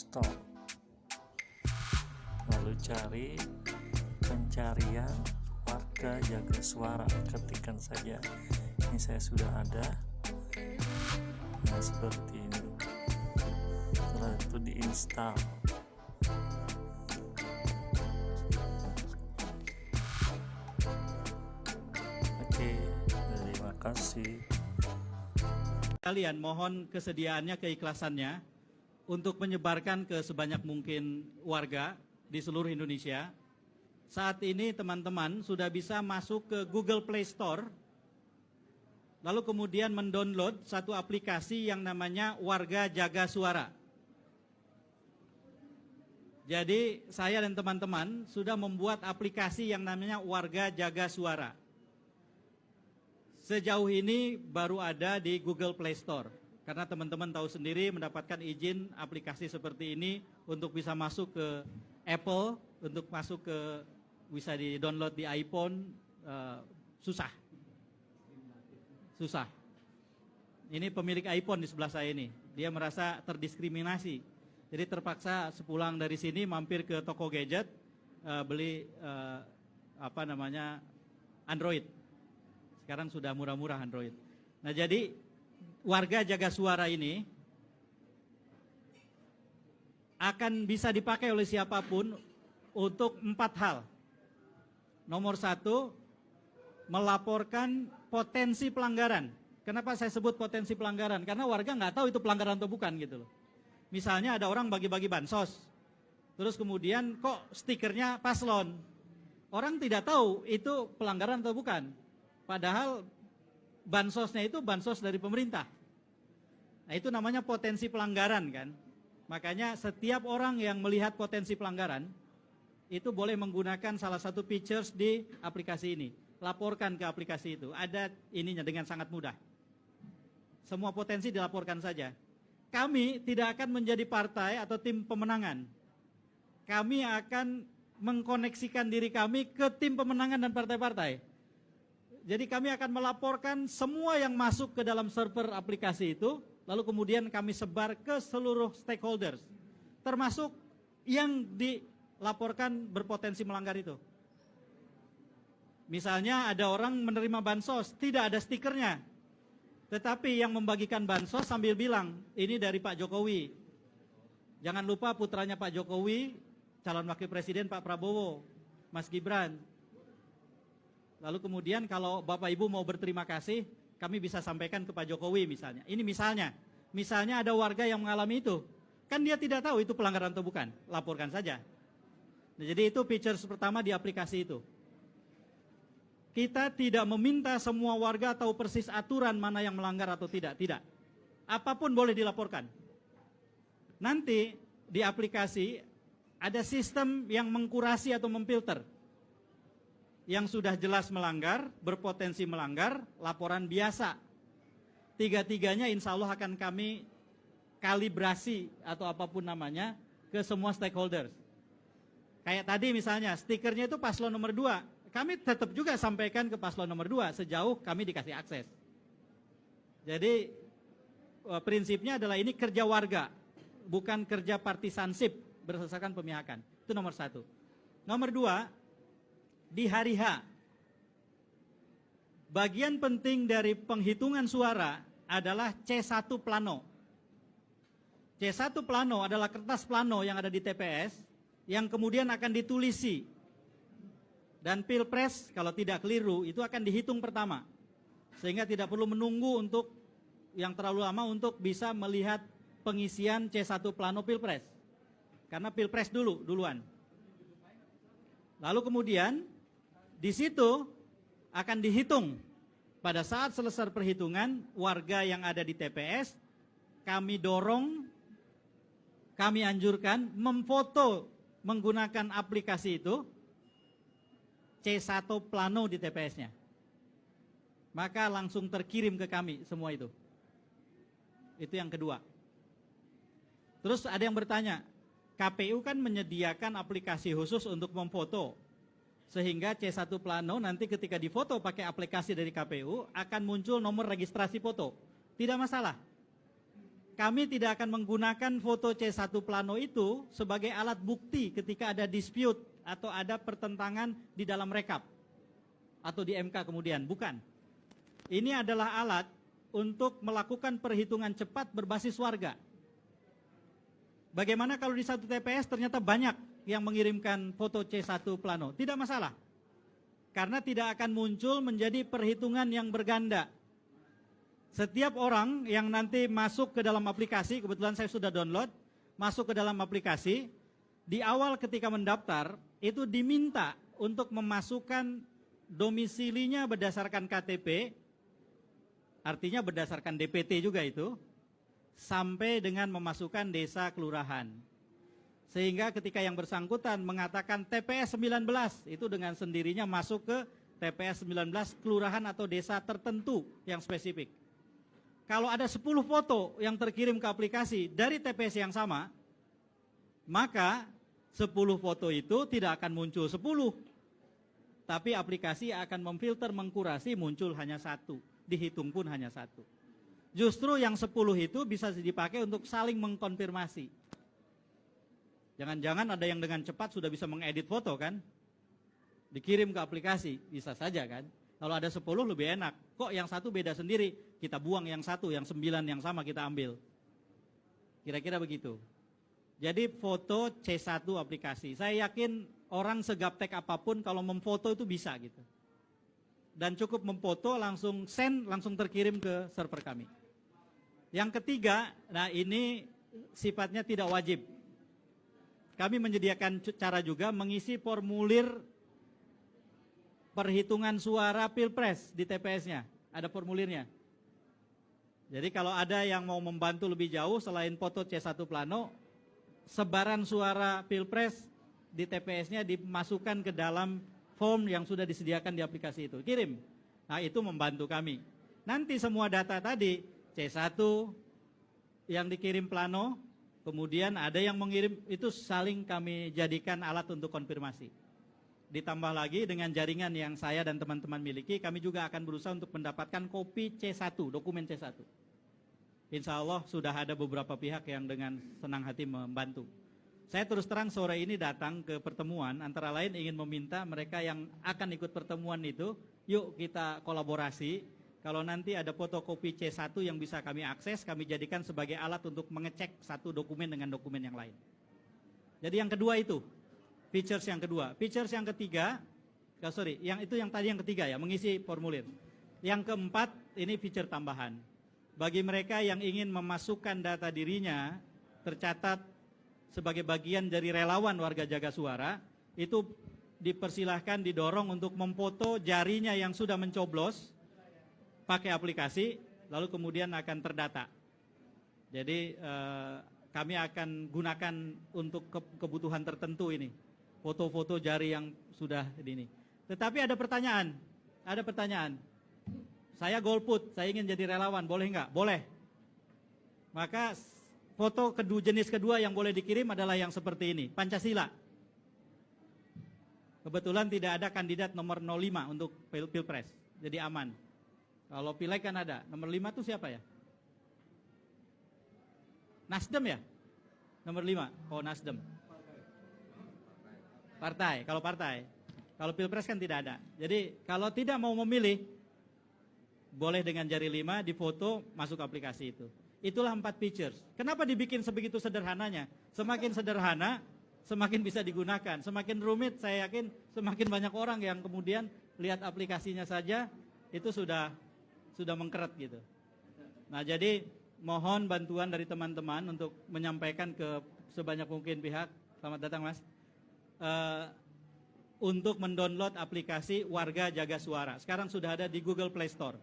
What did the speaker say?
Store, lalu cari pencarian warga jaga suara, ketikkan saja. Ini saya sudah ada. Nah, seperti ini. Setelah itu diinstal. Oke, terima kasih. Kalian mohon kesediaannya, keikhlasannya untuk menyebarkan ke sebanyak mungkin warga di seluruh Indonesia. Saat ini teman-teman sudah bisa masuk ke Google Play Store, lalu kemudian mendownload satu aplikasi yang namanya Warga Jaga Suara. Jadi saya dan teman-teman sudah membuat aplikasi yang namanya Warga Jaga Suara. Sejauh ini baru ada di Google Play Store. Karena teman-teman tahu sendiri mendapatkan izin aplikasi seperti ini untuk bisa masuk ke Apple, untuk masuk ke bisa di-download di iPhone, susah. Ini pemilik iPhone di sebelah saya ini. Dia merasa terdiskriminasi. Jadi terpaksa sepulang dari sini mampir ke toko gadget, beli Android. Sekarang sudah murah-murah Android. Nah, jadi Warga Jaga Suara ini akan bisa dipakai oleh siapapun untuk 4 hal. Nomor 1, melaporkan potensi pelanggaran. Kenapa saya sebut potensi pelanggaran? Karena warga nggak tahu itu pelanggaran atau bukan gitu loh. Misalnya ada orang bagi-bagi bansos, terus kemudian kok stikernya paslon. Orang tidak tahu itu pelanggaran atau bukan. Padahal bansosnya itu bansos dari pemerintah. Nah, itu namanya potensi pelanggaran kan. Makanya setiap orang yang melihat potensi pelanggaran itu boleh menggunakan salah satu features di aplikasi ini. Laporkan ke aplikasi itu. Ada ininya dengan sangat mudah. Semua potensi dilaporkan saja. Kami tidak akan menjadi partai atau tim pemenangan. Kami akan mengkoneksikan diri kami ke tim pemenangan dan partai-partai. Jadi kami akan melaporkan semua yang masuk ke dalam server aplikasi itu, lalu kemudian kami sebar ke seluruh stakeholders, termasuk yang dilaporkan berpotensi melanggar itu. Misalnya ada orang menerima bansos, tidak ada stikernya, tetapi yang membagikan bansos sambil bilang, ini dari Pak Jokowi. Jangan lupa putranya Pak Jokowi, calon wakil presiden Pak Prabowo, Mas Gibran. Lalu kemudian kalau Bapak Ibu mau berterima kasih, kami bisa sampaikan ke Pak Jokowi misalnya. Ini misalnya ada warga yang mengalami itu. Kan dia tidak tahu itu pelanggaran atau bukan, laporkan saja. Nah, jadi itu features pertama di aplikasi itu. Kita tidak meminta semua warga tahu persis aturan mana yang melanggar atau tidak. Apapun boleh dilaporkan. Nanti di aplikasi ada sistem yang mengkurasi atau memfilter. Yang sudah jelas melanggar, berpotensi melanggar, laporan biasa. Tiga-tiganya insya Allah akan kami kalibrasi atau apapun namanya ke semua stakeholders. Kayak tadi misalnya stikernya itu paslon nomor 2. Kami tetap juga sampaikan ke paslon nomor 2 sejauh kami dikasih akses. Jadi prinsipnya adalah ini kerja warga, bukan kerja partisansip berdasarkan pemihakan. Itu nomor 1. Nomor 2, di hari H, bagian penting dari penghitungan suara adalah C1 plano. C1 plano adalah kertas plano yang ada di TPS yang kemudian akan ditulisi. Dan pilpres kalau tidak keliru itu akan dihitung pertama. Sehingga tidak perlu menunggu untuk yang terlalu lama untuk bisa melihat pengisian C1 plano pilpres. Karena pilpres duluan. Lalu kemudian di situ akan dihitung. Pada saat selesai perhitungan, warga yang ada di TPS, kami dorong, kami anjurkan memfoto menggunakan aplikasi itu, C1 plano di TPS-nya. Maka langsung terkirim ke kami semua itu. Itu yang kedua. Terus ada yang bertanya, KPU kan menyediakan aplikasi khusus untuk memfoto. Sehingga C1 plano nanti ketika difoto pakai aplikasi dari KPU akan muncul nomor registrasi foto. Tidak masalah. kami tidak akan menggunakan foto C1 plano itu sebagai alat bukti ketika ada dispute atau ada pertentangan di dalam rekap atau di MK kemudian, bukan. Ini adalah alat untuk melakukan perhitungan cepat berbasis warga. Bagaimana kalau di satu TPS ternyata banyak yang mengirimkan foto C1 plano? Tidak masalah. Karena tidak akan muncul menjadi perhitungan yang berganda. Setiap orang yang nanti masuk ke dalam aplikasi, kebetulan saya sudah download, masuk ke dalam aplikasi, di awal ketika mendaftar, itu diminta untuk memasukkan domisilinya berdasarkan KTP, artinya berdasarkan DPT juga itu, sampai dengan memasukkan desa kelurahan. Sehingga ketika yang bersangkutan mengatakan TPS 19, itu dengan sendirinya masuk ke TPS 19 kelurahan atau desa tertentu yang spesifik. Kalau ada 10 foto yang terkirim ke aplikasi dari TPS yang sama, maka 10 foto itu tidak akan muncul 10. Tapi aplikasi akan memfilter, mengkurasi, muncul hanya 1. Dihitung pun hanya 1. Justru yang 10 itu bisa dipakai untuk saling mengkonfirmasi. Jangan-jangan ada yang dengan cepat sudah bisa mengedit foto kan? Dikirim ke aplikasi, bisa saja kan? Kalau ada 10 lebih enak. Kok yang 1 beda sendiri? Kita buang yang 1, yang 9 yang sama kita ambil. Kira-kira begitu. Jadi foto C1 aplikasi. Saya yakin orang segaptek apapun kalau memfoto itu bisa gitu. Dan cukup memfoto langsung send, langsung terkirim ke server kami. Yang ketiga, nah ini sifatnya tidak wajib. Kami menyediakan cara juga mengisi formulir perhitungan suara Pilpres di TPS-nya. Ada formulirnya. Jadi kalau ada yang mau membantu lebih jauh selain foto C1 plano, sebaran suara Pilpres di TPS-nya dimasukkan ke dalam form yang sudah disediakan di aplikasi itu. Kirim. Nah itu membantu kami. Nanti semua data tadi, C1 yang dikirim plano, kemudian ada yang mengirim, itu saling kami jadikan alat untuk konfirmasi. Ditambah lagi dengan jaringan yang saya dan teman-teman miliki, kami juga akan berusaha untuk mendapatkan kopi C1, dokumen C1. Insya Allah sudah ada beberapa pihak yang dengan senang hati membantu. Saya terus terang sore ini datang ke pertemuan, antara lain ingin meminta mereka yang akan ikut pertemuan itu, yuk kita kolaborasi. Kalau nanti ada fotokopi C1 yang bisa kami akses, kami jadikan sebagai alat untuk mengecek satu dokumen dengan dokumen yang lain. Jadi yang kedua itu, features yang kedua. Features yang ketiga, yang tadi yang ketiga ya, mengisi formulir. Yang keempat, ini feature tambahan. Bagi mereka yang ingin memasukkan data dirinya, tercatat sebagai bagian dari relawan warga jaga suara, itu dipersilahkan, didorong untuk memfoto jarinya yang sudah mencoblos, pakai aplikasi, lalu kemudian akan terdata. Jadi kami akan gunakan untuk kebutuhan tertentu ini, foto-foto jari yang sudah ini. Tetapi ada pertanyaan. Saya golput, saya ingin jadi relawan, boleh nggak? Boleh. Maka foto jenis kedua yang boleh dikirim adalah yang seperti ini, Pancasila. Kebetulan tidak ada kandidat nomor 05 untuk Pilpres, jadi aman. Kalau Pileg kan ada, nomor 5 itu siapa ya? Nasdem ya? Nomor 5, oh Nasdem. Partai, kalau partai. Kalau Pilpres kan tidak ada. Jadi kalau tidak mau memilih, boleh dengan jari 5 difoto, masuk aplikasi itu. Itulah 4 features. Kenapa dibikin sebegitu sederhananya? Semakin sederhana, semakin bisa digunakan. Semakin rumit, saya yakin semakin banyak orang yang kemudian lihat aplikasinya saja, itu sudah mengkeret gitu. Nah jadi mohon bantuan dari teman-teman untuk menyampaikan ke sebanyak mungkin pihak. Selamat datang Mas. Untuk mendownload aplikasi Warga Jaga Suara. Sekarang sudah ada di Google Play Store.